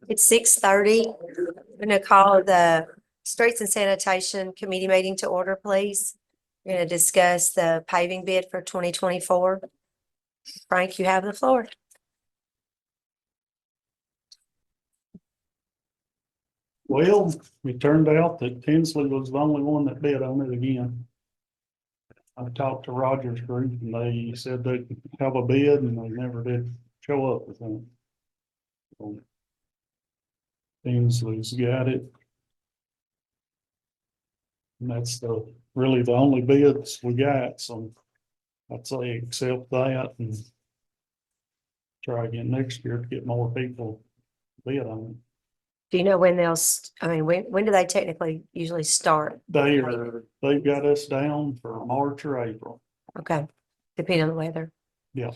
It's 6:30. I'm gonna call the Streets and Sanitation Committee meeting to order, please. We're gonna discuss the paving bid for 2024. Frank, you have the floor. Well, it turned out that Tinsley was the only one that bid on it again. I talked to Rogers Group and they said they'd have a bid and they never did show up with one. So Tinsley's got it. And that's really the only bids we got, so I'd say accept that and try again next year to get more people to bid on it. Do you know when when do they technically usually start? They've got us down for March or April. Okay, depending on the weather. Yeah.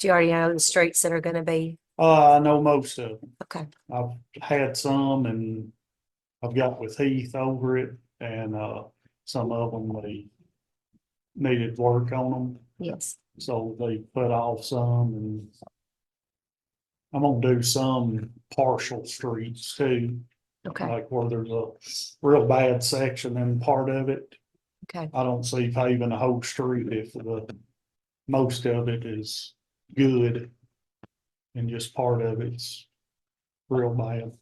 Do you already know the streets that are gonna be? I know most of them. Okay, I've had some and I've got with Heath over it and, some of them, they needed work on them. yes, So they put off some and I'm gonna do some partial streets too, okay, like where there's a real bad section in part of it. okay. I don't see paving a whole street if most of it is good and just part of it's real bad.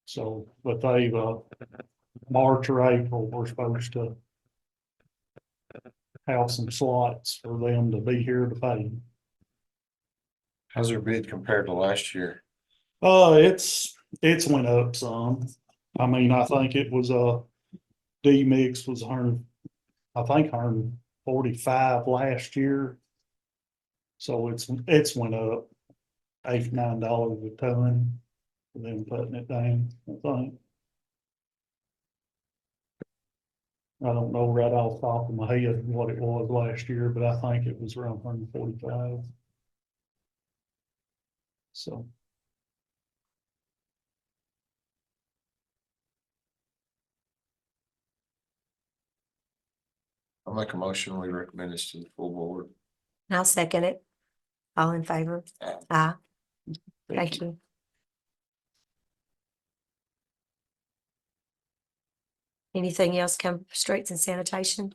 So, but they've, March or April, we're supposed to have some slots for them to be here to pay. How's their bid compared to last year? It's went up some. I mean, I think it was D mix was 145 last year. So it's went up $8-9 a ton for them putting it down, I think. I don't know right off the top of my head what it was last year, but I think it was around 145. So. I'll make a motion, we recommend this to the full board. I'll second it. All in favor? Aye. Aye. Thank you. Anything else come from Streets and Sanitation?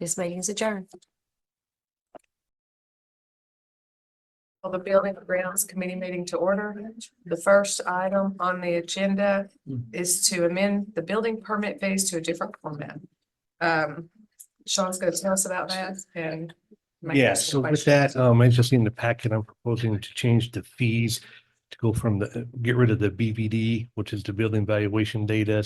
This meeting's adjourned. Call the Building and Grounds Committee meeting to order. The first item on the agenda is to amend the building permit fees to a different format. Sean's going to tell us about that and. Yeah, so with that, I just in the packet, I'm proposing to change the fees to go from get rid of the BVD, which is the building valuation data,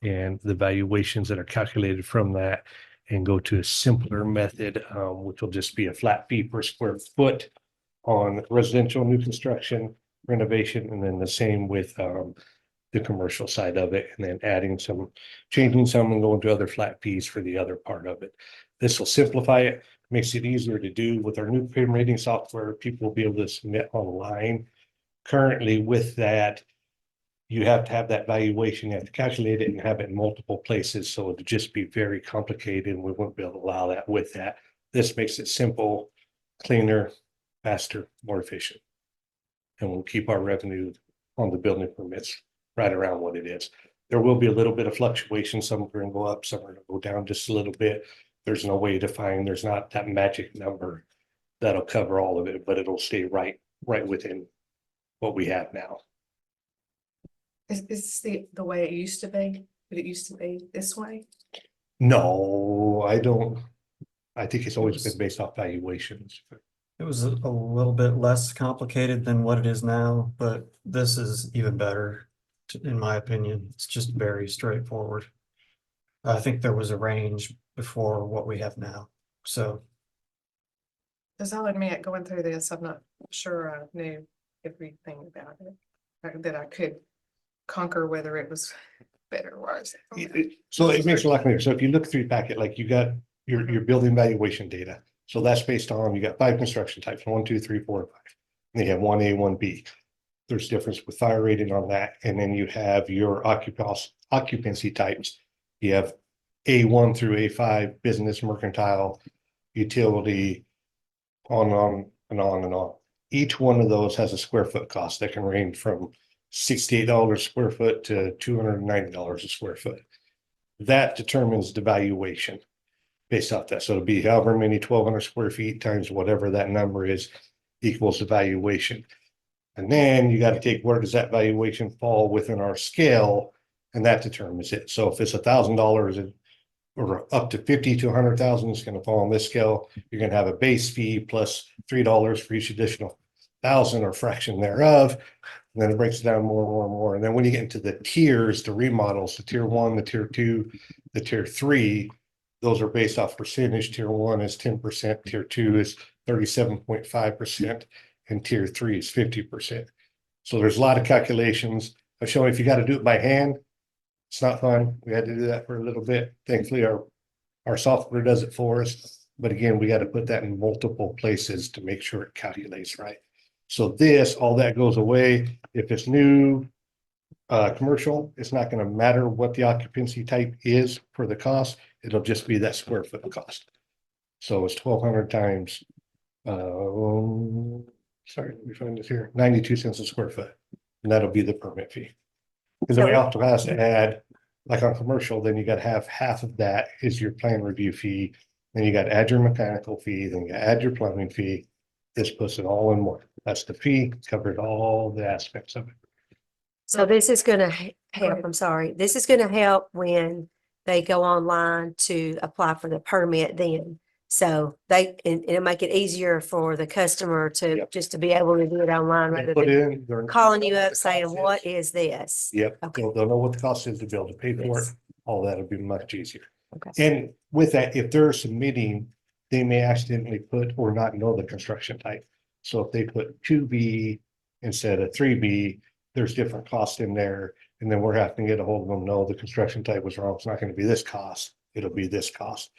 and the valuations that are calculated from that, and go to a simpler method, which will just be a flat fee per square foot on residential new construction, renovation, and then the same with the commercial side of it, and then changing some and going to other flat fees for the other part of it. This will simplify it, makes it easier to do with our new payment rating software. People will be able to submit online. Currently with that, you have to have that valuation, you have to calculate it and have it in multiple places. So it'd just be very complicated and we won't be able to allow that with that. This makes it simple, cleaner, faster, more efficient. And we'll keep our revenue on the building permits right around what it is. There will be a little bit of fluctuation. Some are going to go up, some are going to go down just a little bit. There's no way to find, there's not that magic number that'll cover all of it, but it'll stay right within what we have now. Is this the way it used to be? Did it used to be this way? No, I don't. I think it's always been based off valuations. It was a little bit less complicated than what it is now, but this is even better, in my opinion. It's just very straightforward. I think there was a range before what we have now, so. Because I'll admit, going through this, I'm not sure I knew everything about it, that I could conquer whether it was better or worse. So it makes it a lot clearer. So if you look through the packet, like you got your building valuation data. So that's based on, you got 5 construction types, 1, 2, 3, 4, and 5. And they have 1A, 1B. There's difference with fire rating on that. And then you have your occupancy types. You have A1 through A5, business, mercantile, utility, on and on and on. Each one of those has a square foot cost that can range from $68 a square foot to $290 a square foot. That determines the valuation based off that. So it'll be however many 1,200 square feet times whatever that number is equals the valuation. And then you got to take, where does that valuation fall within our scale? And that determines it. So if it's $1,000 or up to 50 to 100,000, it's going to fall on this scale. You're going to have a base fee plus $3 for each additional 1,000 or fraction thereof. And then it breaks it down more and more and more. And then when you get into the tiers, the remodels, the tier 1, the tier 2, the tier 3, those are based off percentage. Tier 1 is 10%, tier 2 is 37.5%, and tier 3 is 50%. So there's a lot of calculations. I'm showing if you got to do it by hand, it's not fun. We had to do that for a little bit. Thankfully, our software does it for us. But again, we got to put that in multiple places to make sure it calculates right. So this, all that goes away. If it's new commercial, it's not going to matter what the occupancy type is for the cost. It'll just be that square foot cost. So it's 1,200 times, sorry, let me find this here, 92 cents a square foot. And that'll be the permit fee. Because then we also has to add, like on commercial, then you got to have half of that is your plan review fee. Then you got to add your mechanical fee, then you add your plumbing fee. This puts it all in one. That's the fee, covered all the aspects of it. So this is gonna help, I'm sorry, this is gonna help when they go online to apply for the permit then. So and it'll make it easier for the customer to Yep. just to be able to do it online rather Put than in. They're- calling you up saying, what is this? Yep, Okay. they'll know what the cost is to be able to pay for it. Yes. All that'll be much easier. Okay. And with that, if they're submitting, they may accidentally put or not know the construction type. So if they put 2B instead of 3B, there's different costs in there. And then we're having to get a hold of them, no, the construction type was wrong. It's not going to be this cost. It'll be this cost.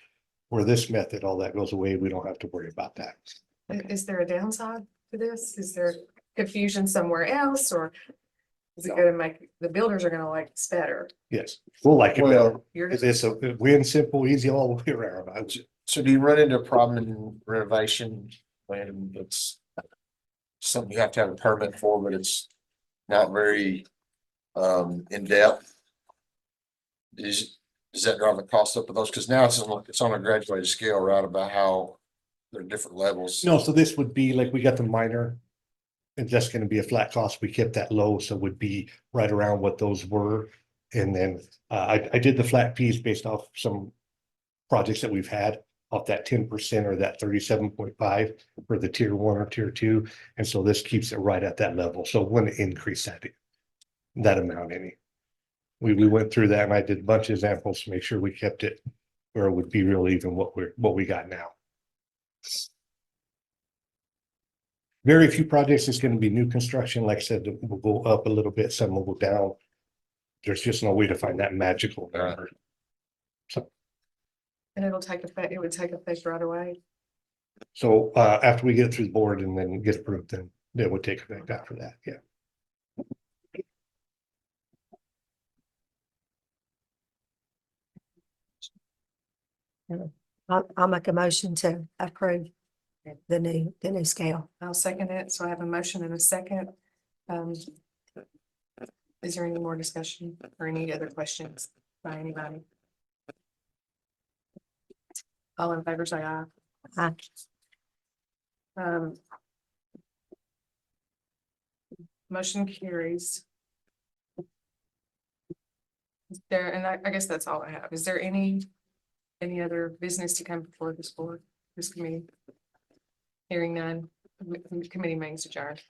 Or this method, all that goes away. We don't have to worry about that. Is there a downside to this? Is there confusion somewhere else, or is it gonna make, the builders are gonna like this better? Yes, we'll like it better. Well, You're It's just, a win, simple, easy all the way around. I would- so do you run into a problem in renovation when it's something you have to have a permit for, but it's not very in depth? Does that drive the cost up of those? Because now it's on a graduated scale, right, about how there are different levels. No, so this would be like, we got the minor. And that's gonna be a flat cost. We kept that low, so it would be right around what those were. And then I did the flat fees based off some projects that we've had off that 10% or that 37.5 for the tier 1 or tier 2. And so this keeps it right at that level. So it wouldn't increase that amount any. We went through that and I did a bunch of examples to make sure we kept it where it would be real even what we got now. Very few projects is going to be new construction. Like I said, will go up a little bit, some will go down. There's just no way to find that magical number. and it would take effect right away. So after we get through the board and then get approved, then it would take effect after that. Yeah. I'll make a motion to approve the new scale. I'll second it. So I have a motion and a second. Is there any more discussion or any other questions by anybody? All in favor, say aye. Aye. Motion carries. Is there, and I guess that's all I have. Is there any other business to come before this board, this committee? Hearing none, committee meetings adjourned.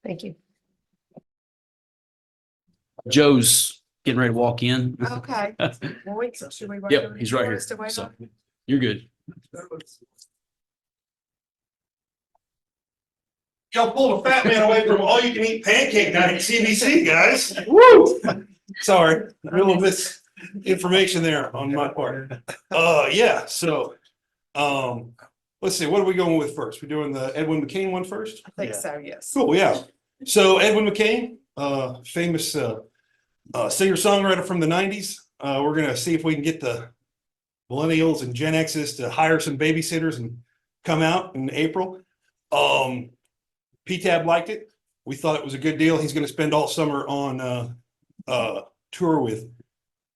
Thank you. Joe's getting ready to walk in. Okay. Well, wait, so should we wait? Yep, he's right for here. us to wait So on? you're good. Y'all pulled a fat man away from all you can eat pancake night at CBC, guys. Woo! Sorry, a little misinformation there on my part. Yeah, so, let's see, what are we going with first? We're doing the Edwin McCain one first? I think so, yes. Cool, yeah. So Edwin McCain, famous singer-songwriter from the 90s. We're gonna see if we can get the millennials and Gen X's to hire some babysitters and come out in April. PTAB liked it. We thought it was a good deal. He's gonna spend all summer on tour with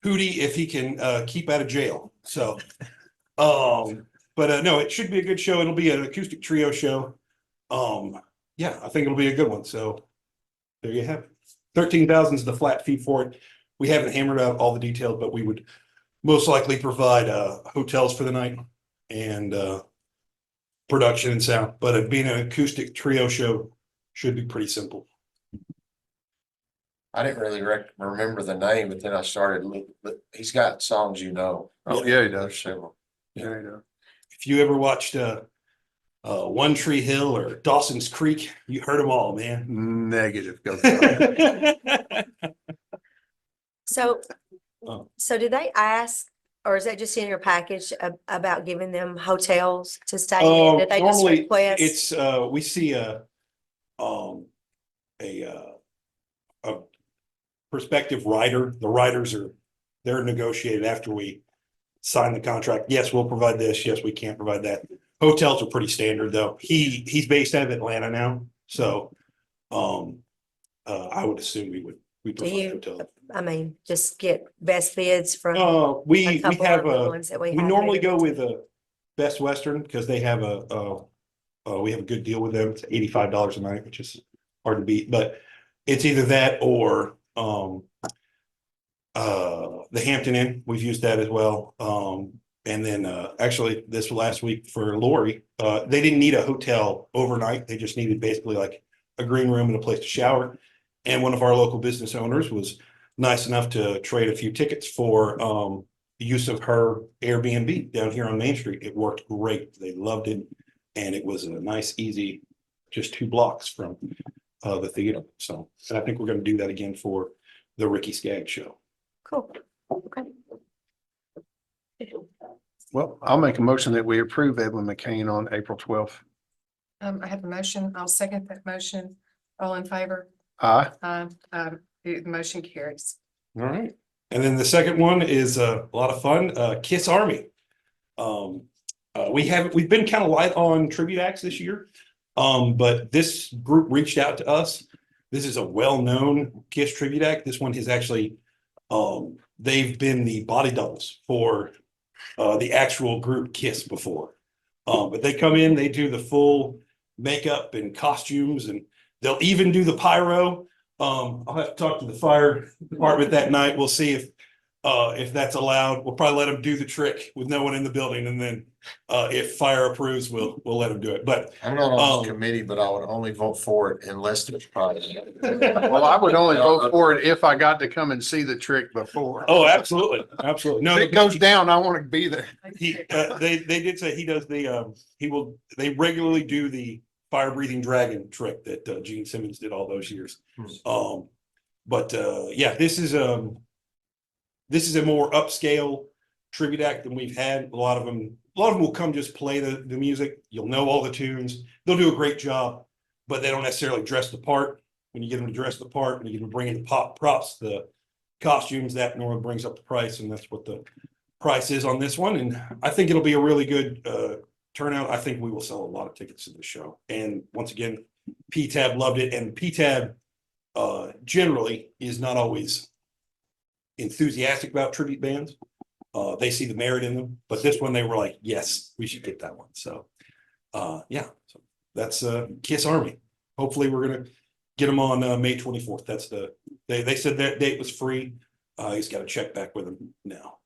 Hootie if he can keep out of jail. So no, it should be a good show. It'll be an acoustic trio show. Yeah, I think it'll be a good one. So there you have it. 13,000 is the flat fee for it. We haven't hammered out all the details, but we would most likely provide hotels for the night and production and sound. But it being an acoustic trio show should be pretty simple. I didn't really remember the name, but then I started, he's got songs, you know. Oh, yeah, he There's several. If you ever watched One Tree Hill or Dawson's Creek, you heard them all, man. Negative. So, Oh. so did they ask, or is that just in your package about giving them hotels to stay in? Did they just Normally, request? it's we see a prospective rider. The riders they're negotiated after we sign the contract. Yes, we'll provide this. Yes, we can't provide that. Hotels are pretty standard though. He's based out of Atlanta now, so I would assume we Do provide you, hotels. I mean, just get best bids from We a couple have of the ones that we we have normally here? go with a Best Western because they have we have a good deal with them. It's $85 a night, which is hard to beat, but it's either that or the Hampton Inn. We've used that as well. And then actually this last week for Lori, they didn't need a hotel overnight. They just needed basically like a green room and a place to shower. And one of our local business owners was nice enough to trade a few tickets for use of her Airbnb down here on Main Street. It worked great. They loved it. And it was a nice, easy, just 2 blocks from the theater. So, and I think we're going to do that again for the Ricky Skaggs show. Cool. Okay. Well, I'll make a motion that we approve Edwin McCain on April 12th. I have a motion. I'll second that motion. All in favor? Aye. The motion carries. All right. And then the second one is a lot of fun, Kiss Army. We've been kind of light on tribute acts this year. But this group reached out to us. This is a well-known Kiss tribute act. This one has actually, they've been the body doubles for the actual group Kiss before. But they come in, they do the full makeup and costumes, and they'll even do the pyro. I'll have to talk to the fire department that night. We'll see if that's allowed. We'll probably let them do the trick with no one in the building, and then if fire approves, we'll let them do it. But I'm not on the committee, but I would only vote for it unless there's probably. Well, I would only vote for it if I got to come and see the trick before. oh, absolutely, absolutely. No, If it goes down, I want to be there. they did say he does they regularly do the fire breathing dragon trick that Gene Simmons did all those years. Yeah, this is a more upscale tribute act than we've had. A lot of them will come just play the music. You'll know all the tunes. They'll do a great job, but they don't necessarily dress the part. When you get them to dress the part, when you get them to bring in the props, the costumes, that normally brings up the price, and that's what the price is on this one. And I think it'll be a really good turnout. I think we will sell a lot of tickets to the show. And once again, PTAB loved it, and PTAB generally is not always enthusiastic about tribute bands. They see the merit in them, but this one they were like, yes, we should get that one. So yeah, so that's Kiss Army. Hopefully we're gonna get them on May 24th. That's they said that date was free. He's got to check back with them now.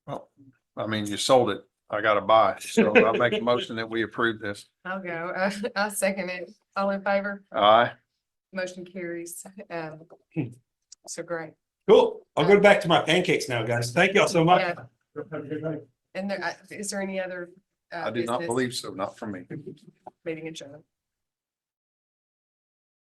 Well, I mean, you sold it. I got to buy. So I'll make a motion that we approve this. I'll go. I'll second it. All in favor? Aye. Motion carries. So great. Cool. I'll go back to my pancakes now, guys. Thank y'all so much. Yeah. Have a good night. And there, is there any other? I do not business? believe so. Not for me. Meeting adjourned.